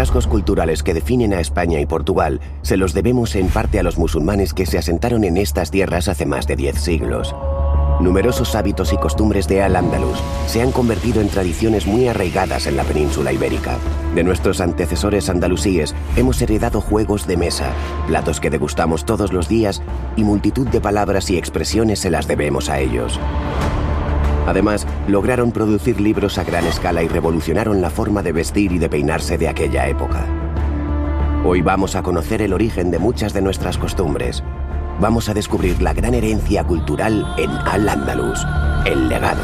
rasgos culturales que definen a España y Portugal se los debemos en parte a los musulmanes que se asentaron en estas tierras hace más de 10 siglos. Numerosos hábitos y costumbres de Al-Ándalus se han convertido en tradiciones muy arraigadas en la península ibérica. De nuestros antecesores andalusíes hemos heredado juegos de mesa, platos que degustamos todos los días y multitud de palabras y expresiones se las debemos a ellos. Además, lograron producir libros a gran escala y revolucionaron la forma de vestir y de peinarse de aquella época. Hoy vamos a conocer el origen de muchas de nuestras costumbres. Vamos a descubrir la gran herencia cultural en Al-Ándalus, el legado.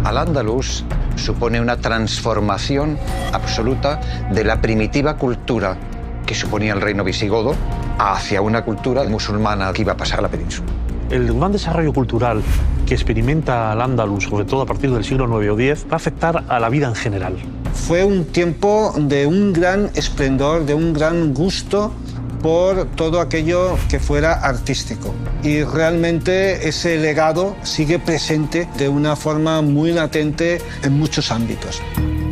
Al-Ándalus supone una transformación absoluta de la primitiva cultura que suponía el reino visigodo hacia una cultura musulmana que iba a pasar a la península. El gran desarrollo cultural que experimenta Al-Ándalus, sobre todo a partir del siglo IX o X, va a afectar a la vida en general. Fue un tiempo de un gran esplendor, de un gran gusto por todo aquello que fuera artístico. Y realmente ese legado sigue presente de una forma muy latente en muchos ámbitos.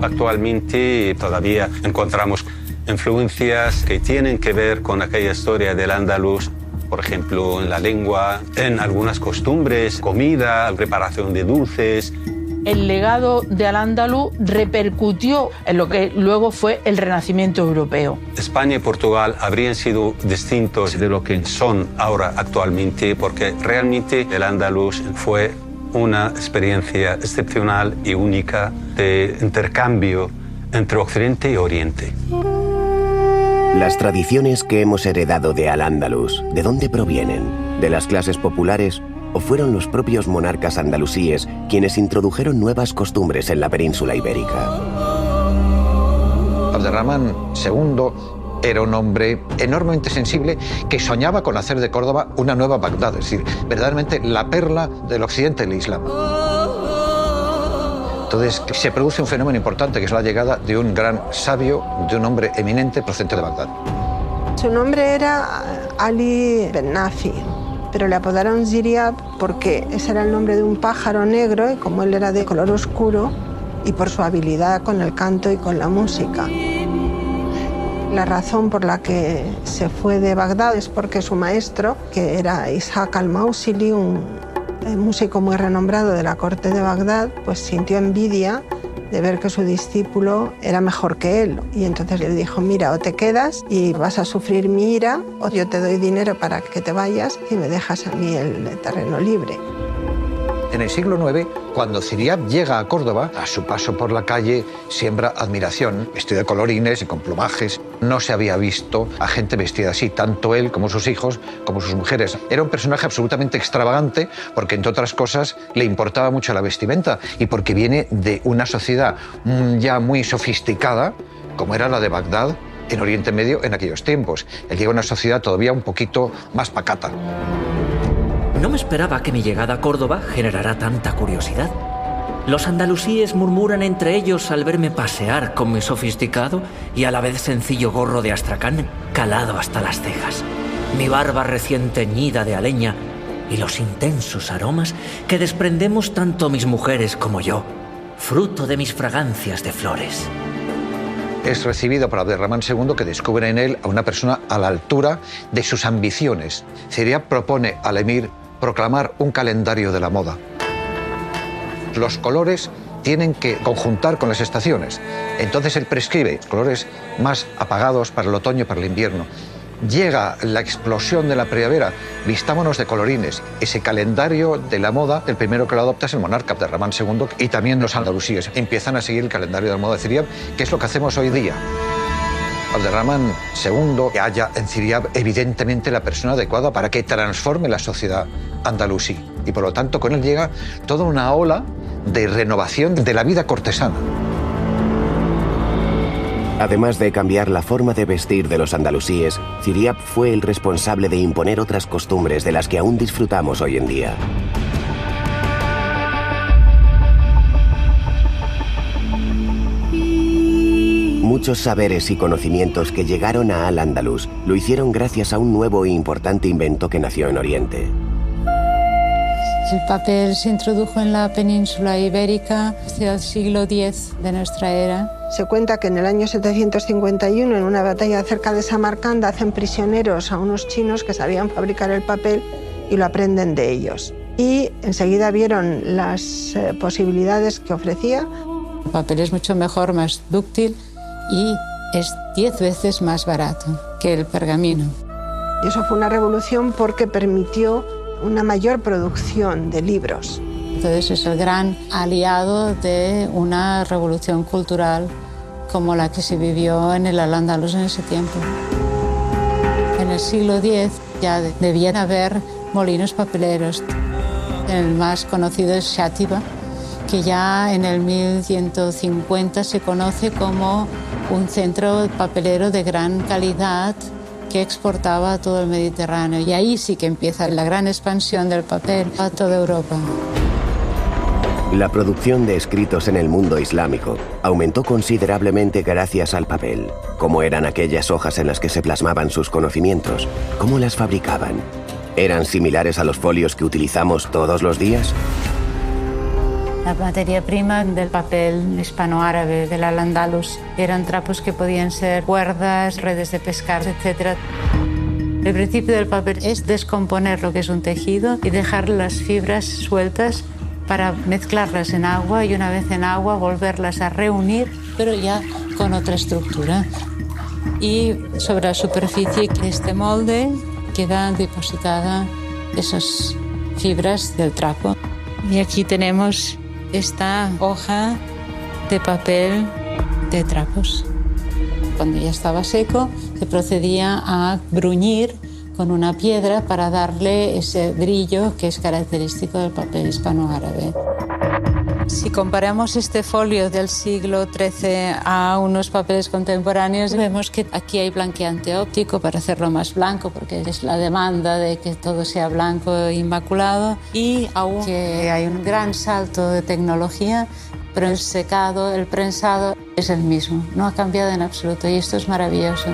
Actualmente todavía encontramos influencias que tienen que ver con aquella historia del Andaluz, por ejemplo, en la lengua, en algunas costumbres, comida, preparación de dulces. El legado de Al-Ándalus repercutió en lo que luego fue el Renacimiento europeo. España y Portugal habrían sido distintos de lo que son ahora actualmente, porque realmente el Andaluz fue una experiencia excepcional y única de intercambio entre Occidente y Oriente. Las tradiciones que hemos heredado de Al-Ándalus, ¿de dónde provienen? ¿De las clases populares? ¿O fueron los propios monarcas andalusíes quienes introdujeron nuevas costumbres en la península ibérica? Abderramán II era un hombre enormemente sensible que soñaba con hacer de Córdoba una nueva Bagdad, es decir, verdaderamente la perla del occidente del Islam. Entonces se produce un fenómeno importante que es la llegada de un gran sabio, de un hombre eminente procedente de Bagdad. Su nombre era Ali Ben Nafi, pero le apodaron Ziryab porque ese era el nombre de un pájaro negro y como él era de color oscuro y por su habilidad con el canto y con la música. La razón por la que se fue de Bagdad es porque su maestro, que era Ishaq al-Mausili, un músico muy renombrado de la corte de Bagdad, pues sintió envidia de ver que su discípulo era mejor que él. Y entonces le dijo, mira, o te quedas y vas a sufrir mi ira, o yo te doy dinero para que te vayas y me dejas a mí el terreno libre. En el siglo IX, cuando Ziryab llega a Córdoba, a su paso por la calle siembra admiración, vestido de colorines y con plumajes. No se había visto a gente vestida así, tanto él como sus hijos, como sus mujeres. Era un personaje absolutamente extravagante porque, entre otras cosas, le importaba mucho la vestimenta y porque viene de una sociedad ya muy sofisticada, como era la de Bagdad, en Oriente Medio en aquellos tiempos. Él llega a una sociedad todavía un poquito más pacata. No me esperaba que mi llegada a Córdoba generara tanta curiosidad. Los andalusíes murmuran entre ellos al verme pasear con mi sofisticado y a la vez sencillo gorro de astracán calado hasta las cejas, mi barba recién teñida de aleña y los intensos aromas que desprendemos tanto mis mujeres como yo, fruto de mis fragancias de flores. Es recibido por Abderramán II, que descubre en él a una persona a la altura de sus ambiciones. Ziryab propone al emir proclamar un calendario de la moda. Los colores tienen que conjuntar con las estaciones. Entonces él prescribe colores más apagados para el otoño y para el invierno. Llega la explosión de la primavera, vistámonos de colorines. Ese calendario de la moda, el primero que lo adopta es el monarca Abderramán II y también los andalusíes. Empiezan a seguir el calendario de la moda de Ziryab, que es lo que hacemos hoy día. Abderramán II halla en Ziryab evidentemente la persona adecuada para que transforme la sociedad andalusí. Y por lo tanto con él llega toda una ola de renovación de la vida cortesana. Además de cambiar la forma de vestir de los andalusíes, Ziryab fue el responsable de imponer otras costumbres de las que aún disfrutamos hoy en día. Muchos saberes y conocimientos que llegaron a Al-Ándalus lo hicieron gracias a un nuevo e importante invento que nació en Oriente. El papel se introdujo en la península ibérica hacia el siglo X de nuestra era. Se cuenta que en el año 751, en una batalla cerca de Samarcanda, hacen prisioneros a unos chinos que sabían fabricar el papel y lo aprenden de ellos. Y enseguida vieron las posibilidades que ofrecía. El papel es mucho mejor, más dúctil y es 10 veces más barato que el pergamino. Y eso fue una revolución porque permitió una mayor producción de libros. Entonces es el gran aliado de una revolución cultural como la que se vivió en el Al-Ándalus en ese tiempo. En el siglo X ya debían haber molinos papeleros. El más conocido es Xàtiva, que ya en el 1150 se conoce como un centro papelero de gran calidad que exportaba a todo el Mediterráneo. Y ahí sí que empieza la gran expansión del papel a toda Europa. La producción de escritos en el mundo islámico aumentó considerablemente gracias al papel. ¿Cómo eran aquellas hojas en las que se plasmaban sus conocimientos? ¿Cómo las fabricaban? ¿Eran similares a los folios que utilizamos todos los días? La materia prima del papel hispanoárabe del Al-Ándalus eran trapos que podían ser cuerdas, redes de pescar, etc. El principio del papel es descomponer lo que es un tejido y dejar las fibras sueltas para mezclarlas en agua y una vez en agua volverlas a reunir, pero ya con otra estructura. Y sobre la superficie de este molde quedan depositadas esas fibras del trapo. Y aquí tenemos esta hoja de papel de trapos. Cuando ya estaba seco, se procedía a bruñir con una piedra para darle ese brillo que es característico del papel hispanoárabe. Si comparamos este folio del siglo XIII a unos papeles contemporáneos, vemos que aquí hay blanqueante óptico para hacerlo más blanco, porque es la demanda de que todo sea blanco e inmaculado, y aún que hay un gran salto de tecnología, pero el secado, el prensado es el mismo, no ha cambiado en absoluto, y esto es maravilloso.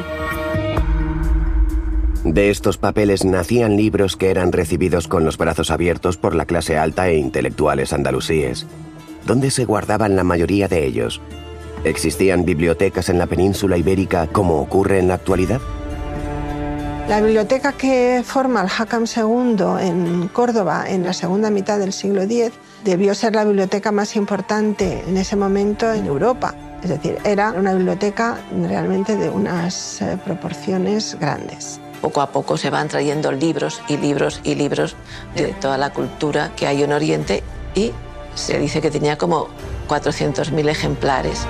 De estos papeles nacían libros que eran recibidos con los brazos abiertos por la clase alta e intelectuales andalusíes. ¿Dónde se guardaban la mayoría de ellos? ¿Existían bibliotecas en la península ibérica como ocurre en la actualidad? La biblioteca que forma el Hakam II en Córdoba en la segunda mitad del siglo X debió ser la biblioteca más importante en ese momento en Europa. Es decir, era una biblioteca realmente de unas proporciones grandes. Poco a poco se van trayendo libros y libros y libros de toda la cultura que hay en Oriente y se dice que tenía como 400.000 ejemplares.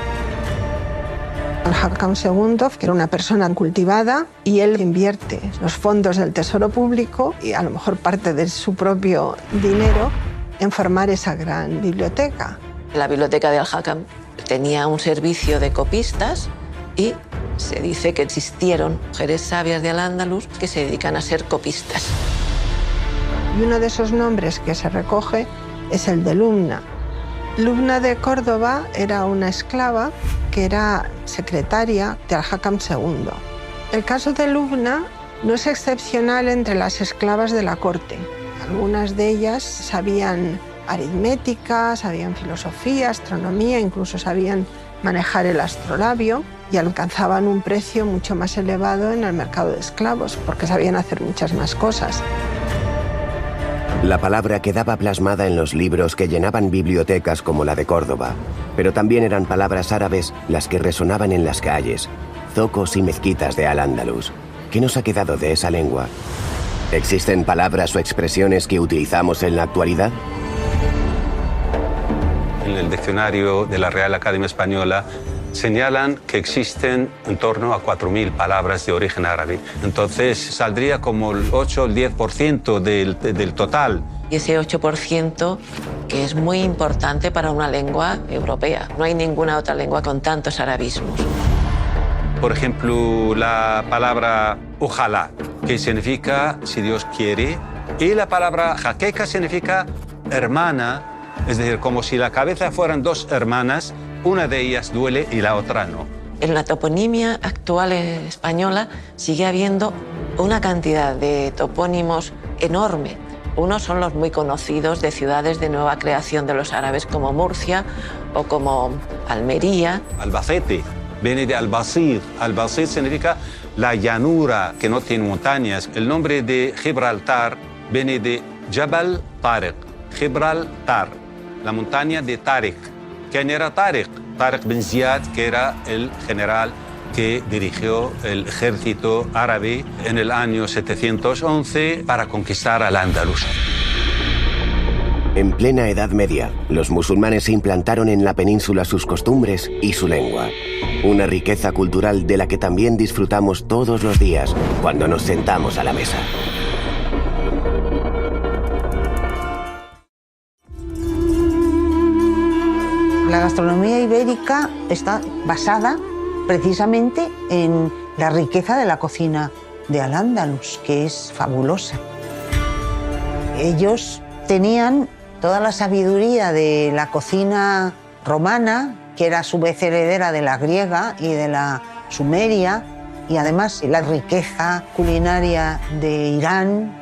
El Hakam II, que era una persona cultivada, y él invierte los fondos del tesoro público y a lo mejor parte de su propio dinero en formar esa gran biblioteca. La biblioteca de Al-Hakam tenía un servicio de copistas y se dice que existieron mujeres sabias de Al-Ándalus que se dedican a ser copistas. Y uno de esos nombres que se recoge es el de Lubna. Lubna de Córdoba era una esclava que era secretaria de Al-Hakam II. El caso de Lubna no es excepcional entre las esclavas de la corte. Algunas de ellas sabían aritmética, sabían filosofía, astronomía, incluso sabían manejar el astrolabio y alcanzaban un precio mucho más elevado en el mercado de esclavos porque sabían hacer muchas más cosas. La palabra quedaba plasmada en los libros que llenaban bibliotecas como la de Córdoba, pero también eran palabras árabes las que resonaban en las calles, zocos y mezquitas de Al-Ándalus. ¿Qué nos ha quedado de esa lengua? ¿Existen palabras o expresiones que utilizamos en la actualidad? En el diccionario de la Real Academia Española señalan que existen en torno a 4.000 palabras de origen árabe. Entonces saldría como el 8 o el 10% del total. Y ese 8% que es muy importante para una lengua europea. No hay ninguna otra lengua con tantos arabismos. Por ejemplo, la palabra ojalá, que significa si Dios quiere, y la palabra jaqueca significa hermana, es decir, como si la cabeza fueran dos hermanas, una de ellas duele y la otra no. En la toponimia actual española sigue habiendo una cantidad de topónimos enorme. Unos son los muy conocidos de ciudades de nueva creación de los árabes como Murcia o como Almería. Albacete viene de Albacir. Albacir significa la llanura que no tiene montañas. El nombre de Gibraltar viene de Jabal Tariq. Gibraltar, la montaña de Tariq. ¿Quién era Tariq? Tariq bin Ziyad, que era el general que dirigió el ejército árabe en el año 711 para conquistar al-Ándalus. En plena Edad Media, los musulmanes implantaron en la península sus costumbres y su lengua. Una riqueza cultural de la que también disfrutamos todos los días cuando nos sentamos a la mesa. La gastronomía ibérica está basada precisamente en la riqueza de la cocina de Al-Ándalus, que es fabulosa. Ellos tenían toda la sabiduría de la cocina romana, que era a su vez heredera de la griega y de la sumeria, y además la riqueza culinaria de Irán,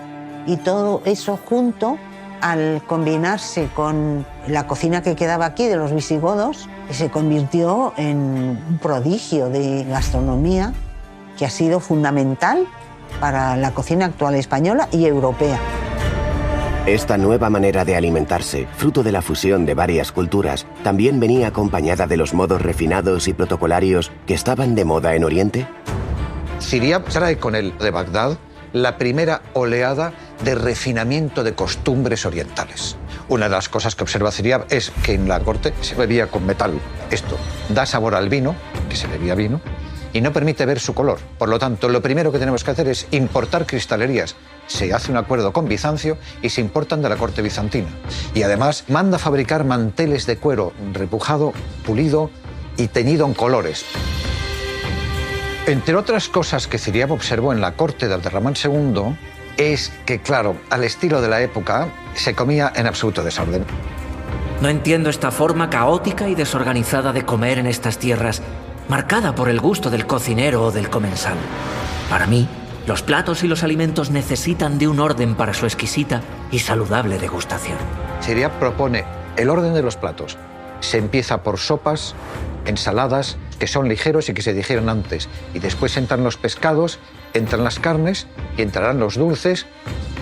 y todo eso junto, al combinarse con la cocina que quedaba aquí de los visigodos, se convirtió en un prodigio de gastronomía que ha sido fundamental para la cocina actual española y europea. Esta nueva manera de alimentarse, fruto de la fusión de varias culturas, también venía acompañada de los modos refinados y protocolarios que estaban de moda en Oriente. Siria trae con él de Bagdad la primera oleada de refinamiento de costumbres orientales. Una de las cosas que observa Siria es que en la corte se bebía con metal. Esto da sabor al vino, que se bebía vino, y no permite ver su color. Por lo tanto, lo primero que tenemos que hacer es importar cristalerías. Se hace un acuerdo con Bizancio y se importan de la corte bizantina. Y además manda fabricar manteles de cuero repujado, pulido y teñido en colores. Entre otras cosas que Ziryab observó en la corte de Abderramán II es que, claro, al estilo de la época, se comía en absoluto desorden. No entiendo esta forma caótica y desorganizada de comer en estas tierras, marcada por el gusto del cocinero o del comensal. Para mí, los platos y los alimentos necesitan de un orden para su exquisita y saludable degustación. Ziryab propone el orden de los platos. Se empieza por sopas, ensaladas, que son ligeros y que se digieren antes. Y después entran los pescados, entran las carnes y entrarán los dulces.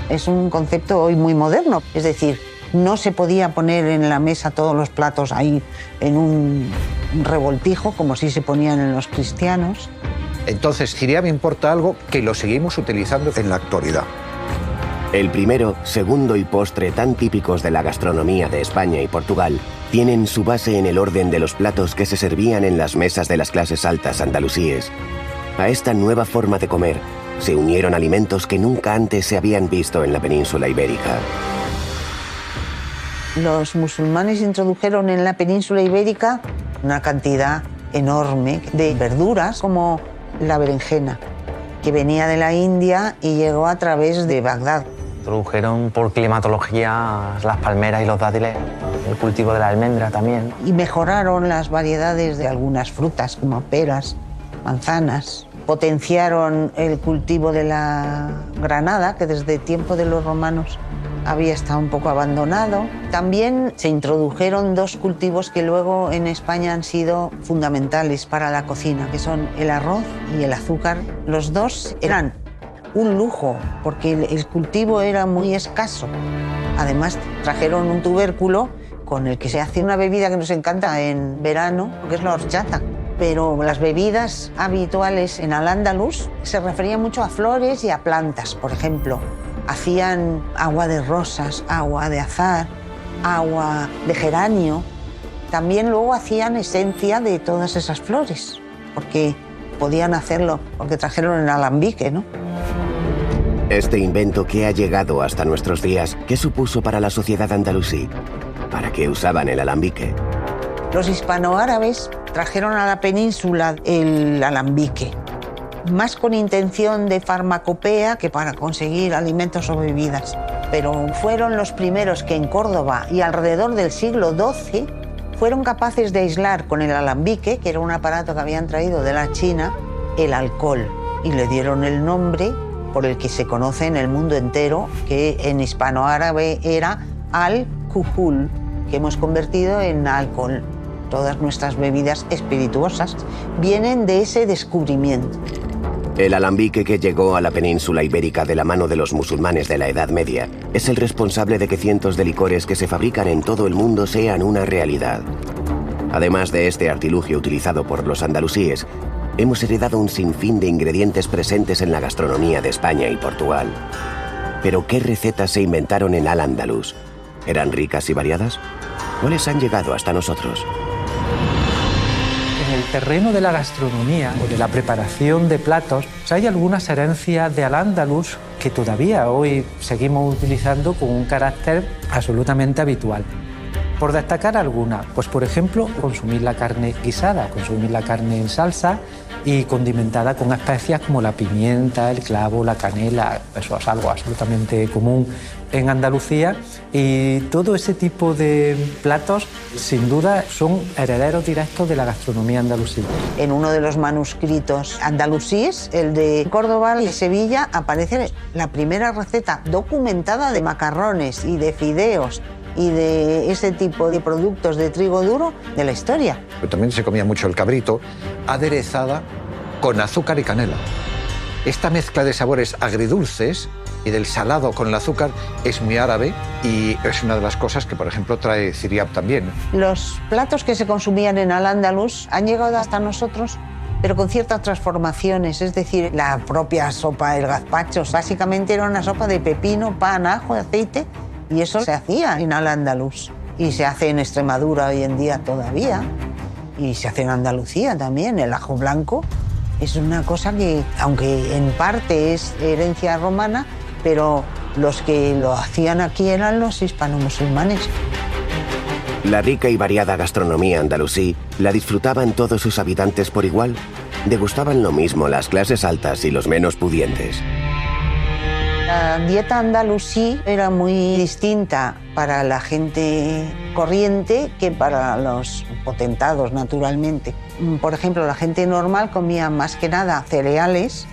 Es un concepto hoy muy moderno, es decir, no se podía poner en la mesa todos los platos ahí en un revoltijo, como sí se ponían en los cristianos. Entonces, Ziryab importa algo que lo seguimos utilizando en la actualidad. El primero, segundo y postre tan típicos de la gastronomía de España y Portugal tienen su base en el orden de los platos que se servían en las mesas de las clases altas andalusíes. A esta nueva forma de comer se unieron alimentos que nunca antes se habían visto en la península ibérica. Los musulmanes introdujeron en la península ibérica una cantidad enorme de verduras, como la berenjena, que venía de la India y llegó a través de Bagdad. Introdujeron por climatología las palmeras y los dátiles, el cultivo de la almendra también. Y mejoraron las variedades de algunas frutas, como peras, manzanas. Potenciaron el cultivo de la granada, que desde el tiempo de los romanos había estado un poco abandonado. También se introdujeron dos cultivos que luego en España han sido fundamentales para la cocina, que son el arroz y el azúcar. Los dos eran un lujo, porque el cultivo era muy escaso. Además, trajeron un tubérculo con el que se hace una bebida que nos encanta en verano, que es la horchata. Pero las bebidas habituales en Al-Ándalus se referían mucho a flores y a plantas, por ejemplo. Hacían agua de rosas, agua de azahar, agua de geranio. También luego hacían esencia de todas esas flores, porque podían hacerlo, porque trajeron el alambique, ¿no? Este invento que ha llegado hasta nuestros días, ¿qué supuso para la sociedad andalusí? ¿Para qué usaban el alambique? Los hispanoárabes trajeron a la península el alambique, más con intención de farmacopea que para conseguir alimentos o bebidas. Pero fueron los primeros que en Córdoba y alrededor del siglo XII fueron capaces de aislar con el alambique, que era un aparato que habían traído de la China, el alcohol. Y le dieron el nombre por el que se conoce en el mundo entero, que en hispanoárabe era al-kuhul, que hemos convertido en alcohol. Todas nuestras bebidas espirituosas vienen de ese descubrimiento. El alambique que llegó a la península ibérica de la mano de los musulmanes de la Edad Media es el responsable de que cientos de licores que se fabrican en todo el mundo sean una realidad. Además de este artilugio utilizado por los andalusíes, hemos heredado un sinfín de ingredientes presentes en la gastronomía de España y Portugal. Pero ¿qué recetas se inventaron en Al-Ándalus? ¿Eran ricas y variadas? ¿Cuáles han llegado hasta nosotros? En el terreno de la gastronomía o de la preparación de platos, hay algunas herencias de Al-Ándalus que todavía hoy seguimos utilizando con un carácter absolutamente habitual. Por destacar algunas, pues por ejemplo, consumir la carne guisada, consumir la carne en salsa y condimentada con especias como la pimienta, el clavo, la canela. Eso es algo absolutamente común en Andalucía, y todo ese tipo de platos sin duda son herederos directos de la gastronomía andalusí. En uno de los manuscritos andalusíes, el de Córdoba y Sevilla, aparece la primera receta documentada de macarrones y de fideos y de ese tipo de productos de trigo duro de la historia. Pero también se comía mucho el cabrito, aderezada con azúcar y canela. Esta mezcla de sabores agridulces y del salado con el azúcar es muy árabe y es una de las cosas que, por ejemplo, trae Ziryab también. Los platos que se consumían en Al-Ándalus han llegado hasta nosotros, pero con ciertas transformaciones. Es decir, la propia sopa, el gazpacho, básicamente era una sopa de pepino, pan, ajo, aceite, y eso se hacía en Al-Ándalus. Y se hace en Extremadura hoy en día todavía, y se hace en Andalucía también. El ajo blanco es una cosa que, aunque en parte es herencia romana, pero los que lo hacían aquí eran los hispano-musulmanes. La rica y variada gastronomía andalusí la disfrutaban todos sus habitantes por igual. Degustaban lo mismo las clases altas y los menos pudientes. La dieta andalusí era muy distinta para la gente corriente que para los potentados, naturalmente. Por ejemplo, la gente normal comía más que nada cereales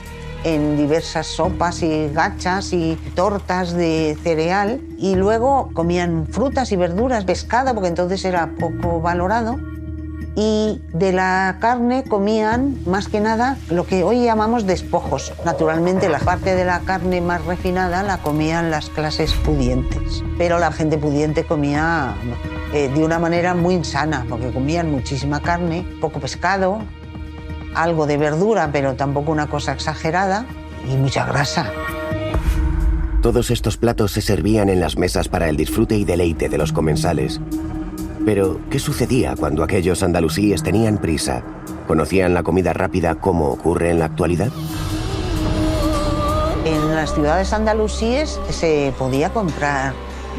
en diversas sopas y gachas y tortas de cereal, y luego comían frutas y verduras, pescado, porque entonces era poco valorado, y de la carne comían más que nada lo que hoy llamamos despojos. Naturalmente la parte de la carne más refinada la comían las clases pudientes, pero la gente pudiente comía de una manera muy insana, porque comían muchísima carne, poco pescado, algo de verdura, pero tampoco una cosa exagerada, y mucha grasa. Todos estos platos se servían en las mesas para el disfrute y deleite de los comensales. Pero, ¿qué sucedía cuando aquellos andalusíes tenían prisa? ¿Conocían la comida rápida como ocurre en la actualidad? En las ciudades andalusíes se podía comprar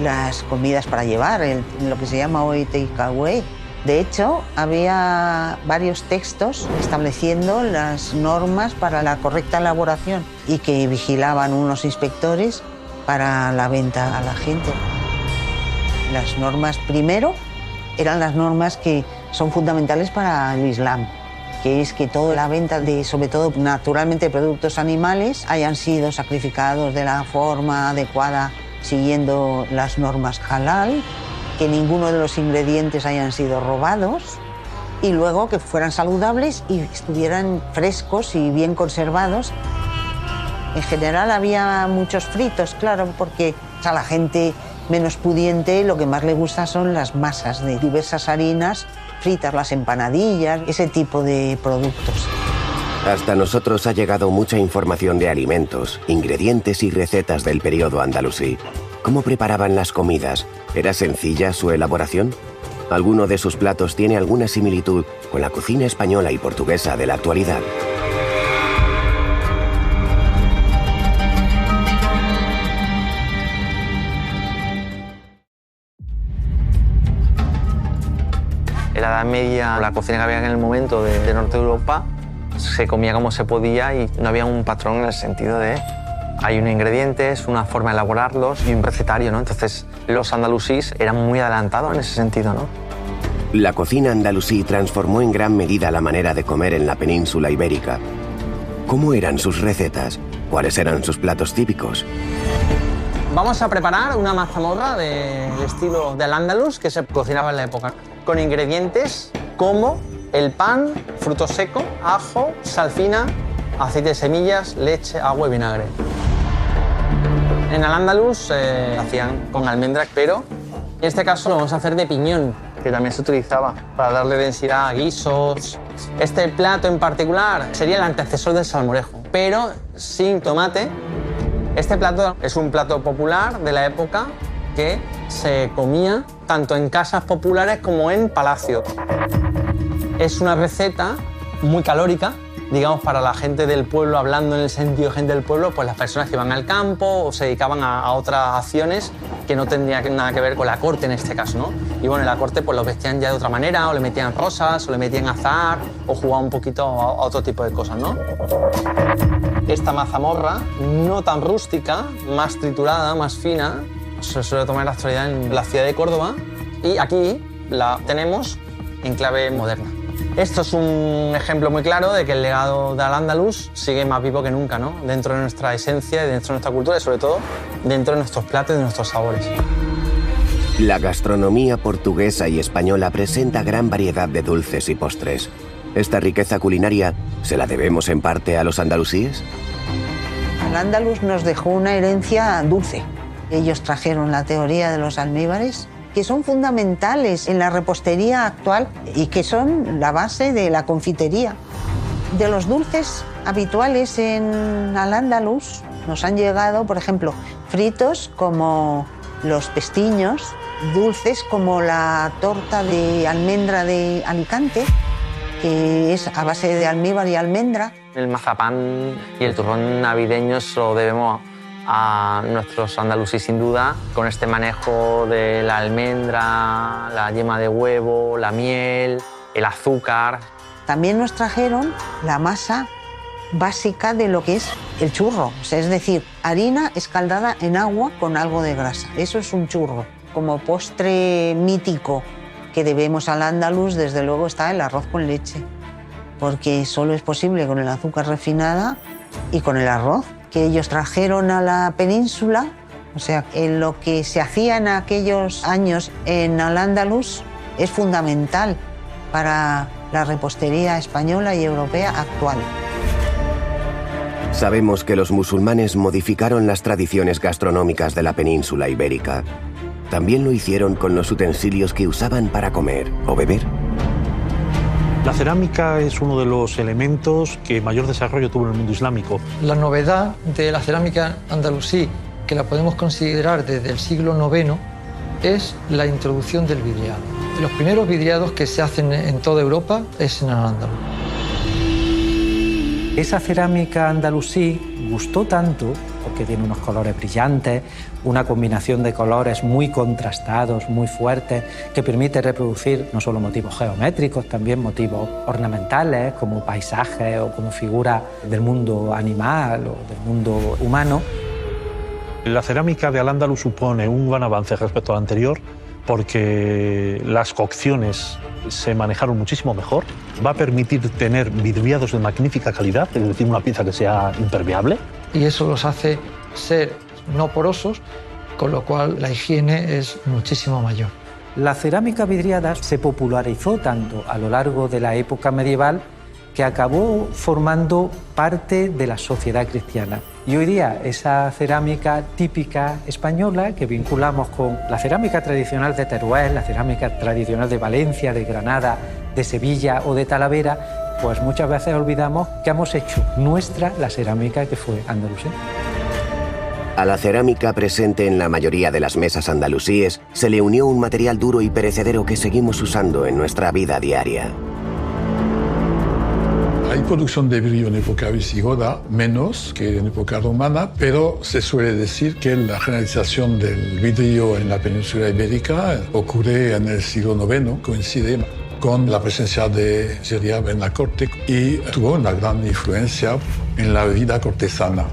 las comidas para llevar, lo que se llama hoy takeaway. De hecho, había varios textos estableciendo las normas para la correcta elaboración y que vigilaban unos inspectores para la venta a la gente. Las normas primero eran las normas que son fundamentales para el Islam, que es que toda la venta de, sobre todo naturalmente, productos animales hayan sido sacrificados de la forma adecuada siguiendo las normas halal, que ninguno de los ingredientes hayan sido robados y luego que fueran saludables y estuvieran frescos y bien conservados. En general había muchos fritos, claro, porque a la gente menos pudiente lo que más le gusta son las masas de diversas harinas fritas, las empanadillas, ese tipo de productos. Hasta nosotros ha llegado mucha información de alimentos, ingredientes y recetas del periodo andalusí. ¿Cómo preparaban las comidas? ¿Era sencilla su elaboración? ¿Alguno de sus platos tiene alguna similitud con la cocina española y portuguesa de la actualidad? En la Edad Media, la cocina que había en el momento de Norte de Europa se comía como se podía y no había un patrón en el sentido de hay unos ingredientes, una forma de elaborarlos y un recetario, ¿no? Entonces los andalusíes eran muy adelantados en ese sentido, ¿no? La cocina andalusí transformó en gran medida la manera de comer en la península ibérica. ¿Cómo eran sus recetas? ¿Cuáles eran sus platos típicos? Vamos a preparar una mazamorra del estilo del Al-Ándalus que se cocinaba en la época, con ingredientes como el pan, fruto seco, ajo, sal fina, aceite de semillas, leche, agua y vinagre. En Al-Ándalus hacían con almendra, pero en este caso lo vamos a hacer de piñón, que también se utilizaba para darle densidad a guisos. Este plato en particular sería el antecesor del salmorejo, pero sin tomate. Este plato es un plato popular de la época que se comía tanto en casas populares como en palacios. Es una receta muy calórica, digamos, para la gente del pueblo, hablando en el sentido de gente del pueblo, pues las personas que iban al campo o se dedicaban a otras acciones que no tendrían nada que ver con la corte en este caso, ¿no? Y bueno, en la corte pues los vestían ya de otra manera, o le metían rosas, o le metían azahar, o jugaban un poquito a otro tipo de cosas, ¿no? Esta mazamorra, no tan rústica, más triturada, más fina, se suele tomar en la actualidad en la ciudad de Córdoba, y aquí la tenemos en clave moderna. Esto es un ejemplo muy claro de que el legado de Al-Ándalus sigue más vivo que nunca, ¿no? Dentro de nuestra esencia, dentro de nuestra cultura y sobre todo dentro de nuestros platos y de nuestros sabores. La gastronomía portuguesa y española presenta gran variedad de dulces y postres. ¿Esta riqueza culinaria se la debemos en parte a los andalusíes? Al-Ándalus nos dejó una herencia dulce. Ellos trajeron la teoría de los almíbares, que son fundamentales en la repostería actual y que son la base de la confitería. De los dulces habituales en Al-Ándalus nos han llegado, por ejemplo, fritos como los pestiños, dulces como la torta de almendra de Alicante, que es a base de almíbar y almendra. El mazapán y el turrón navideño se lo debemos a nuestros andalusíes sin duda, con este manejo de la almendra, la yema de huevo, la miel, el azúcar. También nos trajeron la masa básica de lo que es el churro, o sea, es decir, harina escaldada en agua con algo de grasa. Eso es un churro. Como postre mítico que debemos al Al-Ándalus, desde luego está el arroz con leche, porque solo es posible con el azúcar refinada y con el arroz que ellos trajeron a la península. O sea, en lo que se hacía en aquellos años en Al-Ándalus es fundamental para la repostería española y europea actual. Sabemos que los musulmanes modificaron las tradiciones gastronómicas de la península ibérica. ¿También lo hicieron con los utensilios que usaban para comer o beber? La cerámica es uno de los elementos que mayor desarrollo tuvo en el mundo islámico. La novedad de la cerámica andalusí, que la podemos considerar desde el siglo IX, es la introducción del vidriado. Los primeros vidriados que se hacen en toda Europa es en Al-Ándalus. Esa cerámica andalusí gustó tanto porque tiene unos colores brillantes, una combinación de colores muy contrastados, muy fuertes, que permite reproducir no solo motivos geométricos, también motivos ornamentales, como paisajes o como figuras del mundo animal o del mundo humano. La cerámica de Al-Ándalus supone un gran avance respecto al anterior porque las cocciones se manejaron muchísimo mejor. Va a permitir tener vidriados de magnífica calidad, es decir, una pieza que sea impermeable. Y eso los hace ser no porosos, con lo cual la higiene es muchísimo mayor. La cerámica vidriada se popularizó tanto a lo largo de la época medieval que acabó formando parte de la sociedad cristiana. Y hoy día esa cerámica típica española que vinculamos con la cerámica tradicional de Teruel, la cerámica tradicional de Valencia, de Granada, de Sevilla o de Talavera, pues muchas veces olvidamos que hemos hecho nuestra la cerámica que fue andalusí. A la cerámica presente en la mayoría de las mesas andalusíes se le unió un material duro y perecedero que seguimos usando en nuestra vida diaria. Hay producción de vidrio en época visigoda, menos que en época romana, pero se suele decir que la generalización del vidrio en la península ibérica ocurre en el siglo IX, coincide con la presencia de Ziryab en la corte y tuvo una gran influencia en la vida cortesana.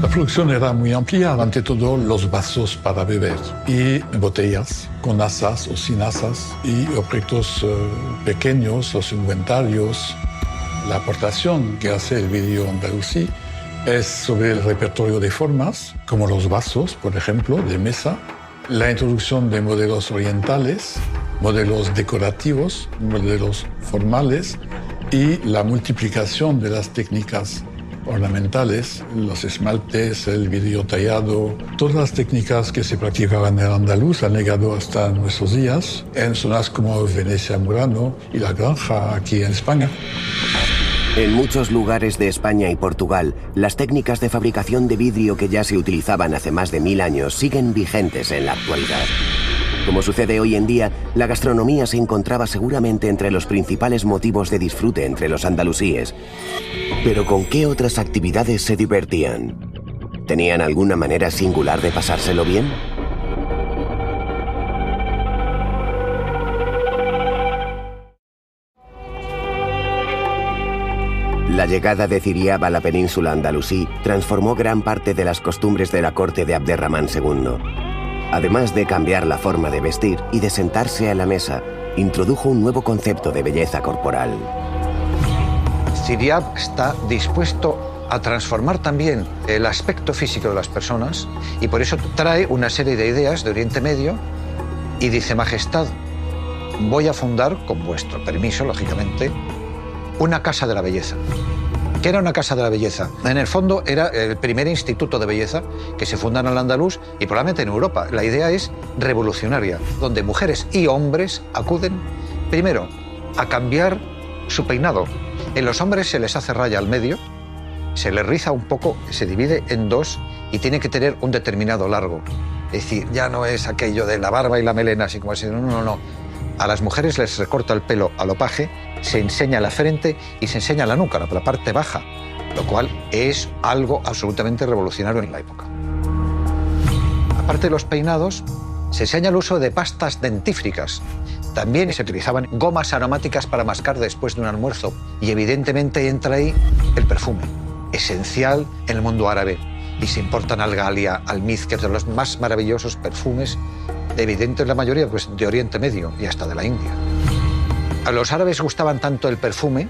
La producción era muy amplia, ante todo los vasos para beber y botellas con asas o sin asas y objetos pequeños, los inventarios. La aportación que hace el vidrio andalusí es sobre el repertorio de formas, como los vasos, por ejemplo, de mesa, la introducción de modelos orientales, modelos decorativos, modelos formales y la multiplicación de las técnicas ornamentales, los esmaltes, el vidrio tallado, todas las técnicas que se practicaban en Andaluz han llegado hasta nuestros días en zonas como Venecia, Murano y La Granja aquí en España. En muchos lugares de España y Portugal, las técnicas de fabricación de vidrio que ya se utilizaban hace más de 1000 años siguen vigentes en la actualidad. Como sucede hoy en día, la gastronomía se encontraba seguramente entre los principales motivos de disfrute entre los andalusíes. Pero ¿con qué otras actividades se divertían? ¿Tenían alguna manera singular de pasárselo bien? La llegada de Ziryab a la península andalusí transformó gran parte de las costumbres de la corte de Abderramán II. Además de cambiar la forma de vestir y de sentarse a la mesa, introdujo un nuevo concepto de belleza corporal. Ziryab está dispuesto a transformar también el aspecto físico de las personas y por eso trae una serie de ideas de Oriente Medio y dice: Majestad, voy a fundar, con vuestro permiso, lógicamente, una casa de la belleza. ¿Qué era una casa de la belleza? En el fondo era el primer instituto de belleza que se funda en el Andaluz y probablemente en Europa. La idea es revolucionaria, donde mujeres y hombres acuden, primero, a cambiar su peinado. En los hombres se les hace raya al medio, se les riza un poco, se divide en dos y tiene que tener un determinado largo. Es decir, ya no es aquello de la barba y la melena, así como así, no. A las mujeres les recorta el pelo a lo paje, se enseña la frente y se enseña la nuca, la parte baja, lo cual es algo absolutamente revolucionario en la época. Aparte de los peinados, se enseña el uso de pastas dentífricas. También se utilizaban gomas aromáticas para mascar después de un almuerzo y evidentemente entra ahí el perfume, esencial en el mundo árabe. Y se importan algalia, almiz, que es de los más maravillosos perfumes, evidente la mayoría pues, de Oriente Medio y hasta de la India. A los árabes gustaban tanto el perfume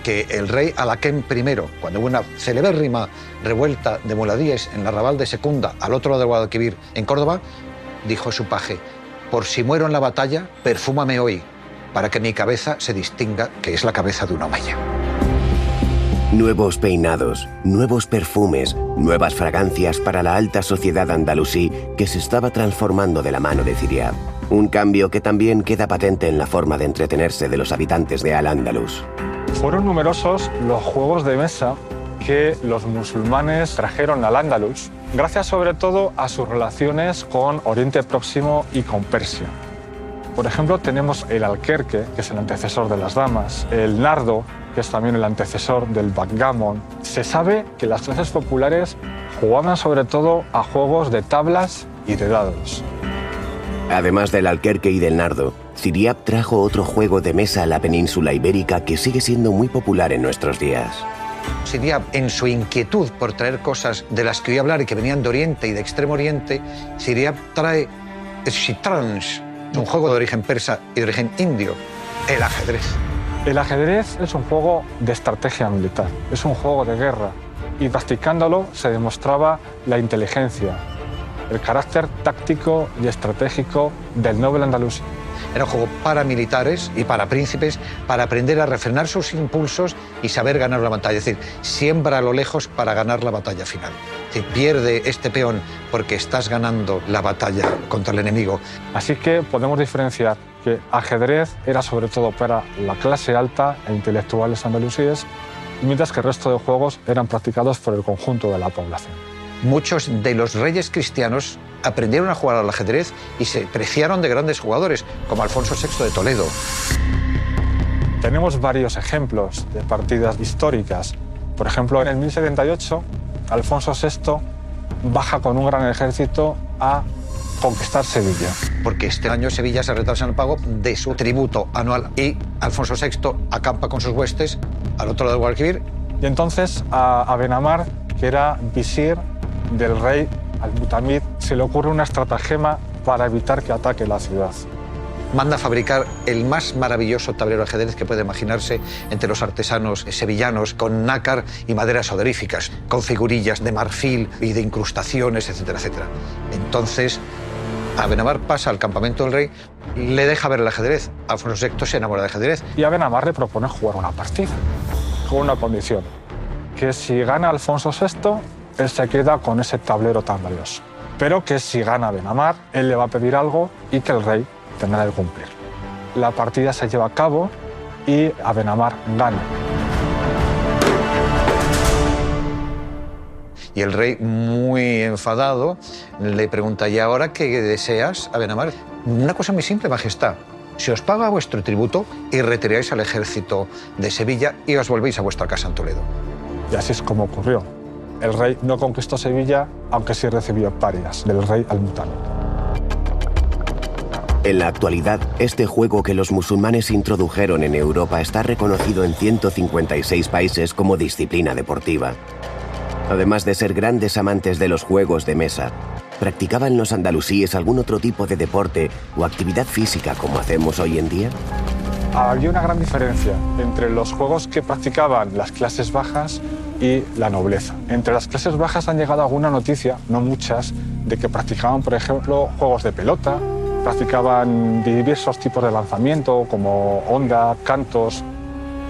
que el rey Alaquem I, cuando hubo una celebérrima revuelta de muladíes en el arrabal de Secunda, al otro lado del Guadalquivir, en Córdoba, dijo a su paje: por si muero en la batalla, perfúmame hoy, para que mi cabeza se distinga que es la cabeza de un omeya. Nuevos peinados, nuevos perfumes, nuevas fragancias para la alta sociedad andalusí que se estaba transformando de la mano de Ziryab. Un cambio que también queda patente en la forma de entretenerse de los habitantes de Al-Ándalus. Fueron numerosos los juegos de mesa que los musulmanes trajeron al Al-Ándalus, gracias sobre todo a sus relaciones con Oriente Próximo y con Persia. Por ejemplo, tenemos el alquerque, que es el antecesor de las damas, el nardo, que es también el antecesor del backgammon. Se sabe que las clases populares jugaban sobre todo a juegos de tablas y de dados. Además del alquerque y del nardo, Ziryab trajo otro juego de mesa a la península ibérica que sigue siendo muy popular en nuestros días. Ziryab, en su inquietud por traer cosas de las que voy a hablar y que venían de Oriente y de Extremo Oriente, Ziryab trae el shitranj, un juego de origen persa y de origen indio, el ajedrez. El ajedrez es un juego de estrategia militar, es un juego de guerra y practicándolo se demostraba la inteligencia, el carácter táctico y estratégico del noble andalusí. Era un juego para militares y para príncipes, para aprender a refrenar sus impulsos y saber ganar la batalla. Es decir, siembra a lo lejos para ganar la batalla final. Si pierde este peón porque estás ganando la batalla contra el enemigo. Así que podemos diferenciar que ajedrez era sobre todo para la clase alta e intelectuales andalusíes, mientras que el resto de juegos eran practicados por el conjunto de la población. Muchos de los reyes cristianos aprendieron a jugar al ajedrez y se preciaron de grandes jugadores, como Alfonso VI de Toledo. Tenemos varios ejemplos de partidas históricas. Por ejemplo, en el 1078, Alfonso VI baja con un gran ejército a conquistar Sevilla. Porque este año Sevilla se retrasa en el pago de su tributo anual y Alfonso VI acampa con sus huestes al otro lado del Guadalquivir. Y entonces a Benamar, que era visir del rey Al-Mutamid, se le ocurre una estratagema para evitar que ataque la ciudad. Manda a fabricar el más maravilloso tablero de ajedrez que puede imaginarse entre los artesanos sevillanos, con nácar y maderas odoríficas, con figurillas de marfil y de incrustaciones, etcétera, etcétera. Entonces, Abenamar pasa al campamento del rey, le deja ver el ajedrez. Alfonso VI se enamora del ajedrez. Y Abenamar le propone jugar una partida, con una condición, que si gana Alfonso VI, él se queda con ese tablero tan valioso. Pero que si gana Benamar, él le va a pedir algo y que el rey tendrá que cumplir. La partida se lleva a cabo y Abenamar gana. Y el rey, muy enfadado, le pregunta: ¿y ahora qué deseas, Abenamar? Una cosa muy simple, majestad. Se os paga vuestro tributo y retiráis al ejército de Sevilla y os volvéis a vuestra casa en Toledo. Y así es como ocurrió. El rey no conquistó Sevilla, aunque sí recibió parias del rey Al-Mutamid. En la actualidad, este juego que los musulmanes introdujeron en Europa está reconocido en 156 países como disciplina deportiva. Además de ser grandes amantes de los juegos de mesa, ¿practicaban los andalusíes algún otro tipo de deporte o actividad física como hacemos hoy en día? Había una gran diferencia entre los juegos que practicaban las clases bajas y la nobleza. Entre las clases bajas han llegado alguna noticia, no muchas, de que practicaban, por ejemplo, juegos de pelota, practicaban diversos tipos de lanzamiento, como honda, cantos,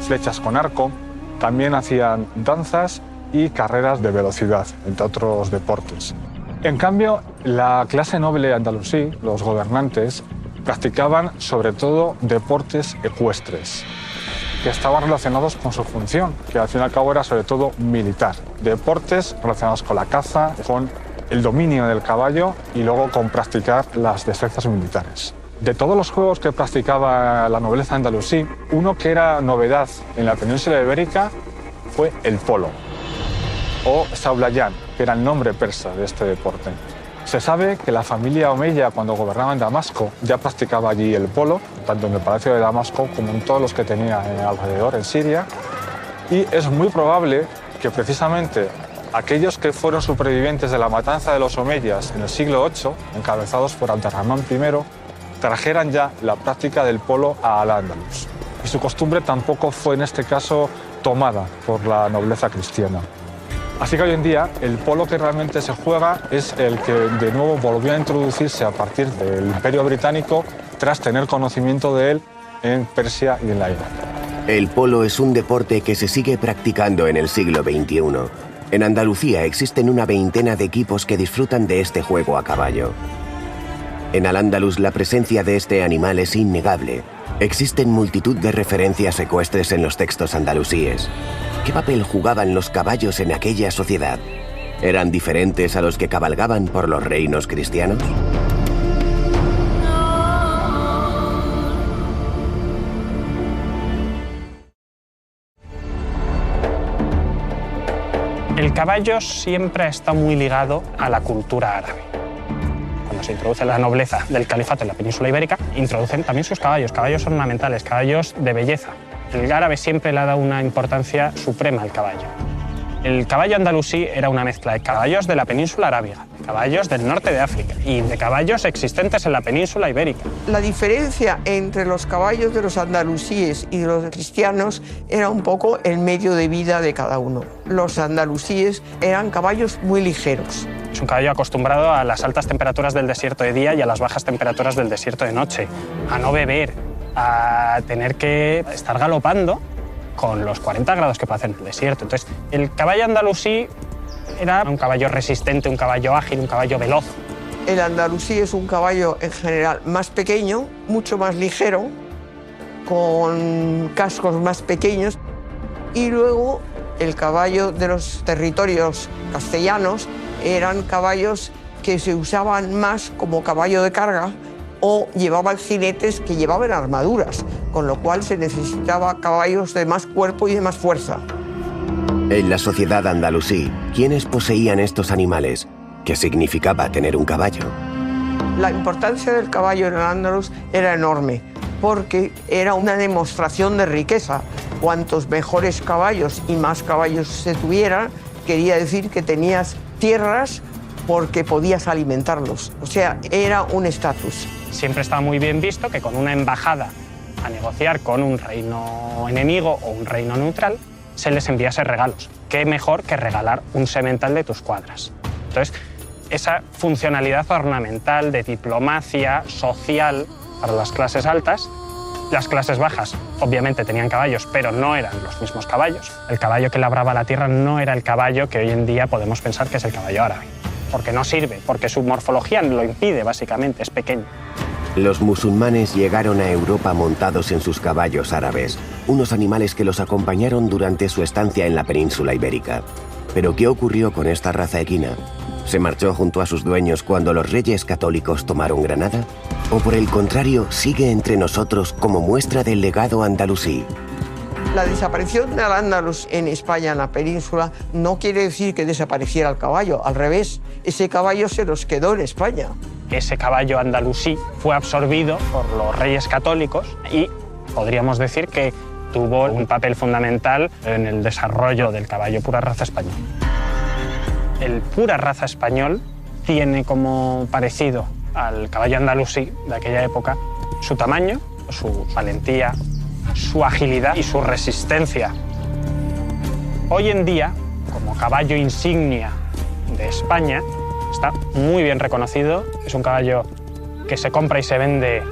flechas con arco. También hacían danzas y carreras de velocidad, entre otros deportes. En cambio, la clase noble andalusí, los gobernantes, practicaban sobre todo deportes ecuestres, que estaban relacionados con su función, que al fin y al cabo era sobre todo militar. Deportes relacionados con la caza, con el dominio del caballo y luego con practicar las destrezas militares. De todos los juegos que practicaba la nobleza andalusí, uno que era novedad en la península ibérica fue el polo, o Sablayan, que era el nombre persa de este deporte. Se sabe que la familia omeya, cuando gobernaba en Damasco, ya practicaba allí el polo, tanto en el Palacio de Damasco como en todos los que tenía alrededor, en Siria. Y es muy probable que precisamente aquellos que fueron supervivientes de la matanza de los omeyas en el siglo VIII, encabezados por Abderramán I, trajeran ya la práctica del polo a Al-Ándalus. Y su costumbre tampoco fue en este caso tomada por la nobleza cristiana. Así que hoy en día el polo que realmente se juega es el que de nuevo volvió a introducirse a partir del Imperio Británico tras tener conocimiento de él en Persia y en la India. El polo es un deporte que se sigue practicando en el siglo XXI. En Andalucía existen una veintena de equipos que disfrutan de este juego a caballo. En Al-Ándalus la presencia de este animal es innegable. Existen multitud de referencias ecuestres en los textos andalusíes. ¿Qué papel jugaban los caballos en aquella sociedad? ¿Eran diferentes a los que cabalgaban por los reinos cristianos? El caballo siempre ha estado muy ligado a la cultura árabe. Cuando se introduce la nobleza del califato en la península ibérica, introducen también sus caballos, caballos ornamentales, caballos de belleza. El árabe siempre le ha dado una importancia suprema al caballo. El caballo andalusí era una mezcla de caballos de la península arábiga, de caballos del norte de África y de caballos existentes en la península ibérica. La diferencia entre los caballos de los andalusíes y los cristianos era un poco el medio de vida de cada uno. Los andalusíes eran caballos muy ligeros. Es un caballo acostumbrado a las altas temperaturas del desierto de día y a las bajas temperaturas del desierto de noche, a no beber, a tener que estar galopando con los 40 grados que puede hacer en el desierto. Entonces, el caballo andalusí era un caballo resistente, un caballo ágil, un caballo veloz. El andalusí es un caballo en general más pequeño, mucho más ligero, con cascos más pequeños. Y luego el caballo de los territorios castellanos eran caballos que se usaban más como caballo de carga o llevaban jinetes que llevaban armaduras, con lo cual se necesitaba caballos de más cuerpo y de más fuerza. En la sociedad andalusí, ¿quiénes poseían estos animales? ¿Qué significaba tener un caballo? La importancia del caballo en Al-Ándalus era enorme, porque era una demostración de riqueza. Cuantos mejores caballos y más caballos se tuvieran, quería decir que tenías tierras porque podías alimentarlos. O sea, era un estatus. Siempre estaba muy bien visto que con una embajada a negociar con un reino enemigo o un reino neutral se les enviase regalos. ¿Qué mejor que regalar un semental de tus cuadras? Entonces, esa funcionalidad ornamental de diplomacia social para las clases altas. Las clases bajas, obviamente, tenían caballos, pero no eran los mismos caballos. El caballo que labraba la tierra no era el caballo que hoy en día podemos pensar que es el caballo árabe. Porque no sirve, porque su morfología lo impide, básicamente, es pequeño. Los musulmanes llegaron a Europa montados en sus caballos árabes, unos animales que los acompañaron durante su estancia en la península ibérica. ¿Pero qué ocurrió con esta raza equina? ¿Se marchó junto a sus dueños cuando los reyes católicos tomaron Granada? ¿O por el contrario, sigue entre nosotros como muestra del legado andalusí? La desaparición de Al-Ándalus en España, en la península, no quiere decir que desapareciera el caballo. Al revés, ese caballo se los quedó en España. Ese caballo andalusí fue absorbido por los reyes católicos y podríamos decir que tuvo un papel fundamental en el desarrollo del caballo pura raza español. El pura raza español tiene como parecido al caballo andalusí de aquella época su tamaño, su valentía, su agilidad y su resistencia. Hoy en día, como caballo insignia de España, está muy bien reconocido. Es un caballo que se compra y se vende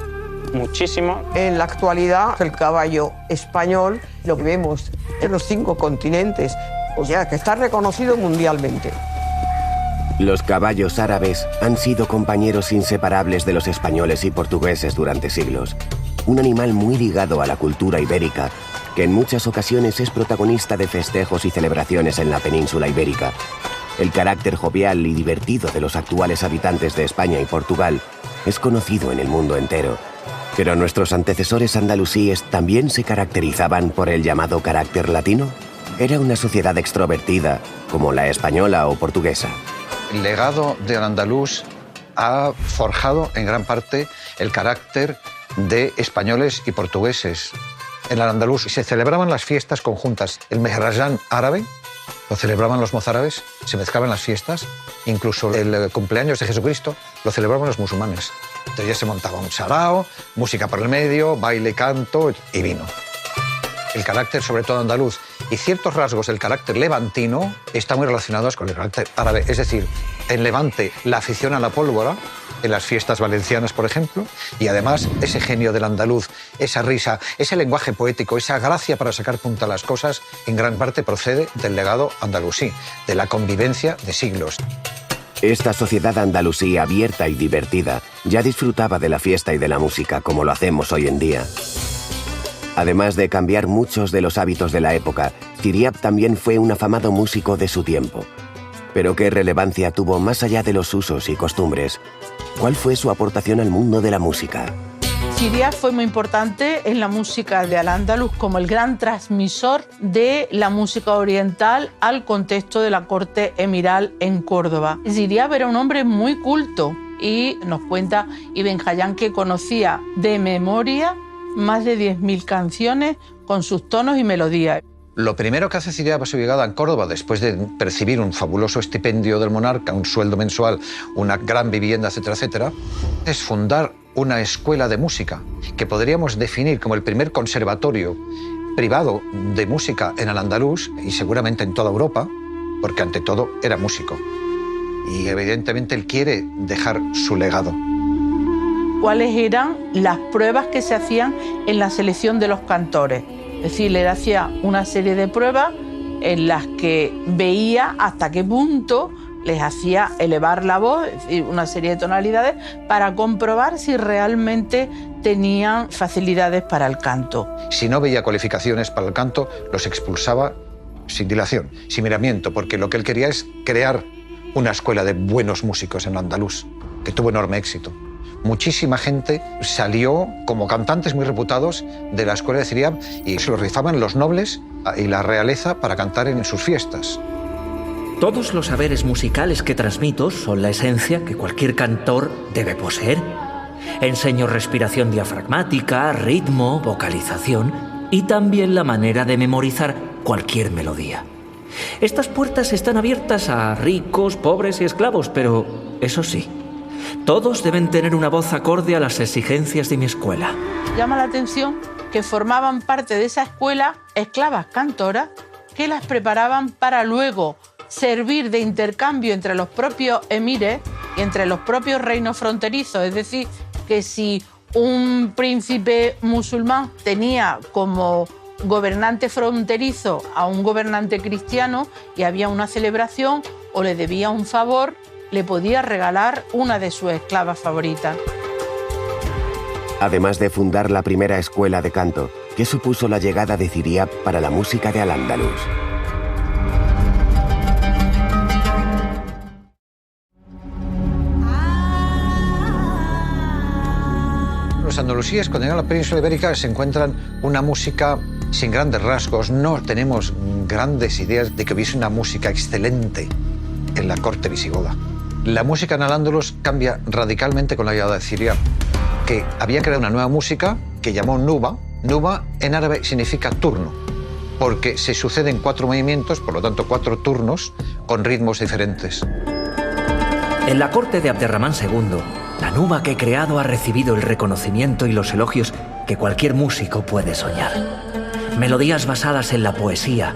muchísimo. En la actualidad, el caballo español lo vemos en los 5 continentes, o sea, que está reconocido mundialmente. Los caballos árabes han sido compañeros inseparables de los españoles y portugueses durante siglos. Un animal muy ligado a la cultura ibérica, que en muchas ocasiones es protagonista de festejos y celebraciones en la península ibérica. El carácter jovial y divertido de los actuales habitantes de España y Portugal es conocido en el mundo entero. Pero nuestros antecesores andalusíes también se caracterizaban por el llamado carácter latino. Era una sociedad extrovertida, como la española o portuguesa. El legado de Al-Ándalus ha forjado en gran parte el carácter de españoles y portugueses. En Al-Ándalus se celebraban las fiestas conjuntas. El Mehraján árabe lo celebraban los mozárabes, se mezclaban las fiestas. Incluso el cumpleaños de Jesucristo lo celebraban los musulmanes. Entonces ya se montaba un sarao, música por el medio, baile, canto y vino. El carácter, sobre todo andaluz, y ciertos rasgos del carácter levantino están muy relacionados con el carácter árabe. Es decir, en Levante, la afición a la pólvora, en las fiestas valencianas, por ejemplo, y además ese genio del andaluz, esa risa, ese lenguaje poético, esa gracia para sacar punta a las cosas, en gran parte procede del legado andalusí, de la convivencia de siglos. Esta sociedad andalusí abierta y divertida ya disfrutaba de la fiesta y de la música como lo hacemos hoy en día. Además de cambiar muchos de los hábitos de la época, Ziryab también fue un afamado músico de su tiempo. Pero ¿qué relevancia tuvo más allá de los usos y costumbres? ¿Cuál fue su aportación al mundo de la música? Ziryab fue muy importante en la música de Al-Ándalus como el gran transmisor de la música oriental al contexto de la corte emiral en Córdoba. Ziryab era un hombre muy culto y nos cuenta Ibn Hayyan que conocía de memoria más de 10.000 canciones con sus tonos y melodías. Lo primero que hace Ziryab a su llegada en Córdoba, después de percibir un fabuloso estipendio del monarca, un sueldo mensual, una gran vivienda, etcétera, etcétera, es fundar una escuela de música que podríamos definir como el primer conservatorio privado de música en Al-Ándalus y seguramente en toda Europa, porque ante todo era músico. Y evidentemente él quiere dejar su legado. ¿Cuáles eran las pruebas que se hacían en la selección de los cantores? Es decir, él hacía una serie de pruebas en las que veía hasta qué punto les hacía elevar la voz, es decir, una serie de tonalidades, para comprobar si realmente tenían facilidades para el canto. Si no veía cualificaciones para el canto, los expulsaba sin dilación, sin miramiento, porque lo que él quería es crear una escuela de buenos músicos en Andaluz, que tuvo enorme éxito. Muchísima gente salió como cantantes muy reputados de la escuela de Ziryab y se los rifaban los nobles y la realeza para cantar en sus fiestas. todos los saberes musicales que transmito son la esencia que cualquier cantor debe poseer. Enseño respiración diafragmática, ritmo, vocalización y también la manera de memorizar cualquier melodía. Estas puertas están abiertas a ricos, pobres y esclavos, pero eso sí, todos deben tener una voz acorde a las exigencias de mi escuela. Llama la atención que formaban parte de esa escuela esclavas cantoras que las preparaban para luego servir de intercambio entre los propios emires y entre los propios reinos fronterizos. Es decir, que si un príncipe musulmán tenía como gobernante fronterizo a un gobernante cristiano y había una celebración o le debía un favor, le podía regalar una de sus esclavas favoritas. Además de fundar la primera escuela de canto, que supuso la llegada de Ziryab para la música de Al-Ándalus. Los andalusíes, cuando llegan a la península ibérica, se encuentran una música sin grandes rasgos. No tenemos grandes ideas de que hubiese una música excelente en la corte visigoda. La música en Al-Ándalus cambia radicalmente con la llegada de Ziryab, que había creado una nueva música que llamó Nuba. Nuba en árabe significa turno, porque se suceden 4 movimientos, por lo tanto 4 turnos, con ritmos diferentes. En la corte de Abderramán II, la nuba que he creado ha recibido el reconocimiento y los elogios que cualquier músico puede soñar. Melodías basadas en la poesía,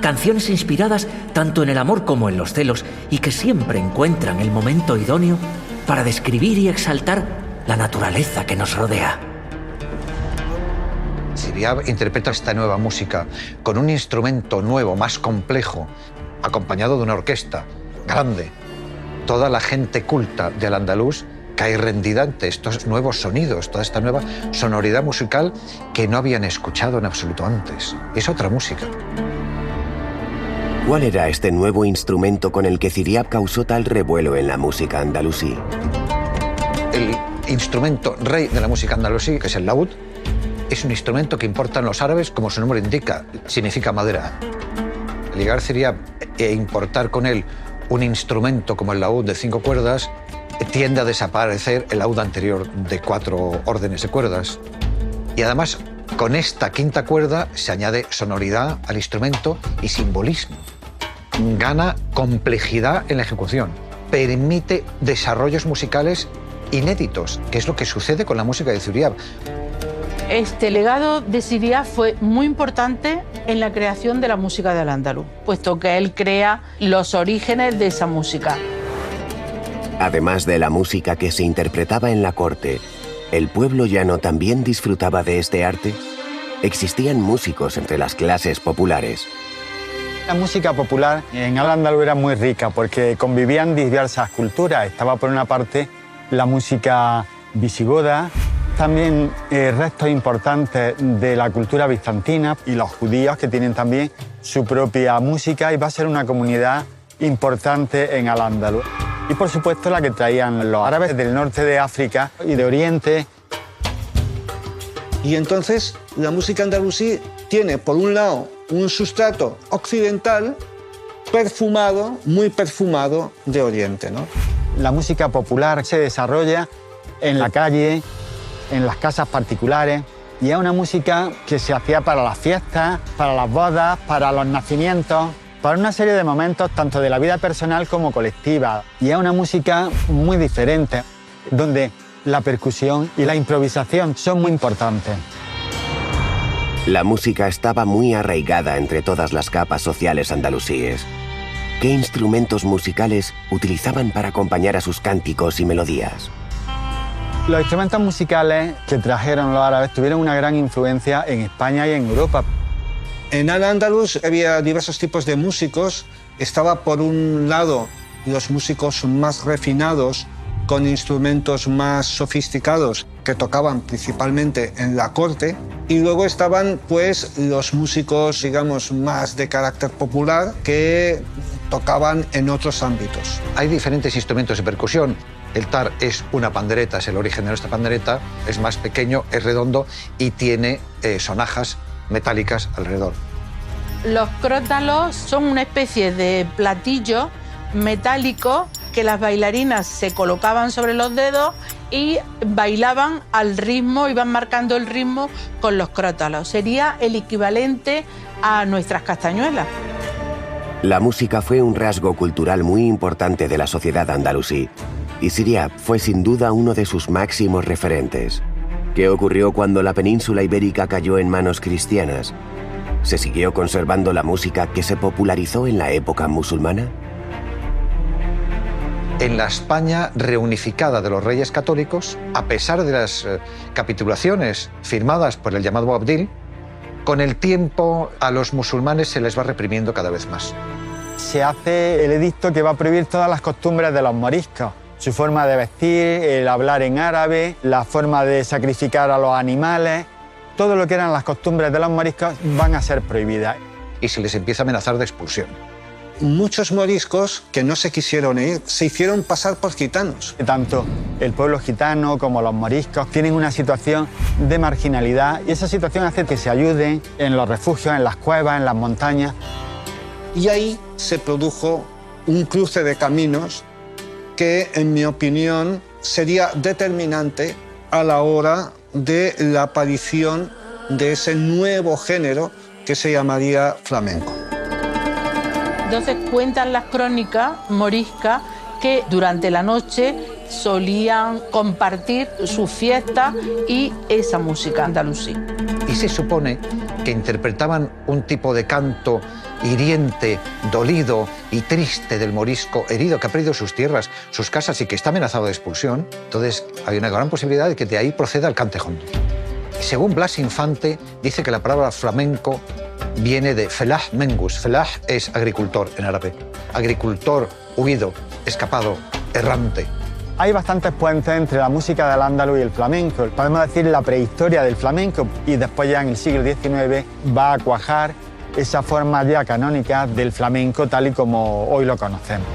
canciones inspiradas tanto en el amor como en los celos y que siempre encuentran el momento idóneo para describir y exaltar la naturaleza que nos rodea. Ziryab interpreta esta nueva música con un instrumento nuevo, más complejo, acompañado de una orquesta grande. Toda la gente culta de Al-Ándalus cae rendida ante estos nuevos sonidos, toda esta nueva sonoridad musical que no habían escuchado en absoluto antes. Es otra música. ¿Cuál era este nuevo instrumento con el que Ziryab causó tal revuelo en la música andalusí? El instrumento rey de la música andalusí, que es el laúd, es un instrumento que importan los árabes, como su nombre indica, significa madera. Al llegar Ziryab e importar con él un instrumento como el laúd de 5 cuerdas, tiende a desaparecer el laúd anterior de 4 órdenes de cuerdas. Y además, con esta 5ª cuerda se añade sonoridad al instrumento y simbolismo. Gana complejidad en la ejecución, permite desarrollos musicales inéditos, que es lo que sucede con la música de Ziryab. Este legado de Ziryab fue muy importante en la creación de la música de Al-Ándalus, puesto que él crea los orígenes de esa música. Además de la música que se interpretaba en la corte, ¿el pueblo llano también disfrutaba de este arte? Existían músicos entre las clases populares. La música popular en Al-Ándalus era muy rica porque convivían diversas culturas. Estaba por una parte la música visigoda, también restos importantes de la cultura bizantina y los judíos que tienen también su propia música y va a ser una comunidad importante en Al-Ándalus. Y por supuesto la que traían los árabes del norte de África y de Oriente. Y entonces la música andalusí tiene por un lado un sustrato occidental perfumado, muy perfumado de Oriente, ¿no? La música popular se desarrolla en la calle, en las casas particulares, y es una música que se hacía para las fiestas, para las bodas, para los nacimientos, para una serie de momentos tanto de la vida personal como colectiva. Y es una música muy diferente, donde la percusión y la improvisación son muy importantes. La música estaba muy arraigada entre todas las capas sociales andalusíes. ¿Qué instrumentos musicales utilizaban para acompañar a sus cánticos y melodías? Los instrumentos musicales que trajeron los árabes tuvieron una gran influencia en España y en Europa. En Al-Ándalus había diversos tipos de músicos. Estaba por un lado los músicos más refinados, con instrumentos más sofisticados, que tocaban principalmente en la corte, y luego estaban pues los músicos, digamos, más de carácter popular, que tocaban en otros ámbitos. Hay diferentes instrumentos de percusión. El tar es una pandereta, es el origen de nuestra pandereta, es más pequeño, es redondo y tiene sonajas metálicas alrededor. Los crótalos son una especie de platillo metálico que las bailarinas se colocaban sobre los dedos y bailaban al ritmo, iban marcando el ritmo con los crótalos. Sería el equivalente a nuestras castañuelas. La música fue un rasgo cultural muy importante de la sociedad andalusí y Siriab fue sin duda uno de sus máximos referentes. ¿Qué ocurrió cuando la península ibérica cayó en manos cristianas? ¿Se siguió conservando la música que se popularizó en la época musulmana? En la España reunificada de los reyes católicos, a pesar de las capitulaciones firmadas por el llamado Abdil, con el tiempo a los musulmanes se les va reprimiendo cada vez más. Se hace el edicto que va a prohibir todas las costumbres de los moriscos. Su forma de vestir, el hablar en árabe, la forma de sacrificar a los animales, todo lo que eran las costumbres de los moriscos van a ser prohibidas. Y se les empieza a amenazar de expulsión. Muchos moriscos que no se quisieron ir se hicieron pasar por gitanos. Tanto el pueblo gitano como los moriscos tienen una situación de marginalidad y esa situación hace que se ayuden en los refugios, en las cuevas, en las montañas. Y ahí se produjo un cruce de caminos que, en mi opinión, sería determinante a la hora de la aparición de ese nuevo género que se llamaría flamenco. Entonces cuentan las crónicas moriscas que durante la noche solían compartir sus fiestas y esa música andalusí. Y se supone que interpretaban un tipo de canto hiriente, dolido y triste del morisco herido que ha perdido sus tierras, sus casas y que está amenazado de expulsión. Entonces hay una gran posibilidad de que de ahí proceda el cante hondo. Según Blas Infante, dice que la palabra flamenco viene de felah mengus. Felah es agricultor en árabe. Agricultor, huido, escapado, errante. Hay bastantes puentes entre la música del Al-Ándalus y el flamenco. Podemos decir la prehistoria del flamenco y después ya en el siglo XIX va a cuajar esa forma ya canónica del flamenco tal y como hoy lo conocemos.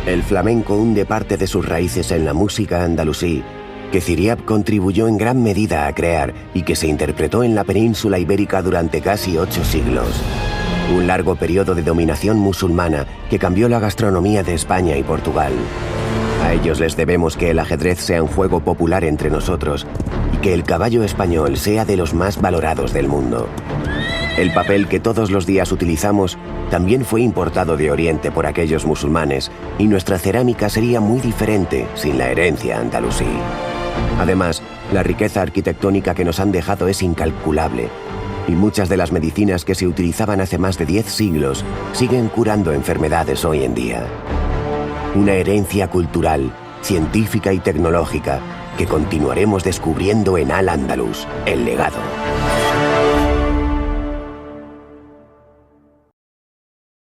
El flamenco hunde parte de sus raíces en la música andalusí, que Siriab contribuyó en gran medida a crear y que se interpretó en la península ibérica durante casi 8 siglos. Un largo periodo de dominación musulmana que cambió la gastronomía de España y Portugal. A ellos les debemos que el ajedrez sea un juego popular entre nosotros y que el caballo español sea de los más valorados del mundo. El papel que todos los días utilizamos también fue importado de Oriente por aquellos musulmanes y nuestra cerámica sería muy diferente sin la herencia andalusí. Además, la riqueza arquitectónica que nos han dejado es incalculable y muchas de las medicinas que se utilizaban hace más de 10 siglos siguen curando enfermedades hoy en día. Una herencia cultural, científica y tecnológica que continuaremos descubriendo en Al-Ándalus, el legado.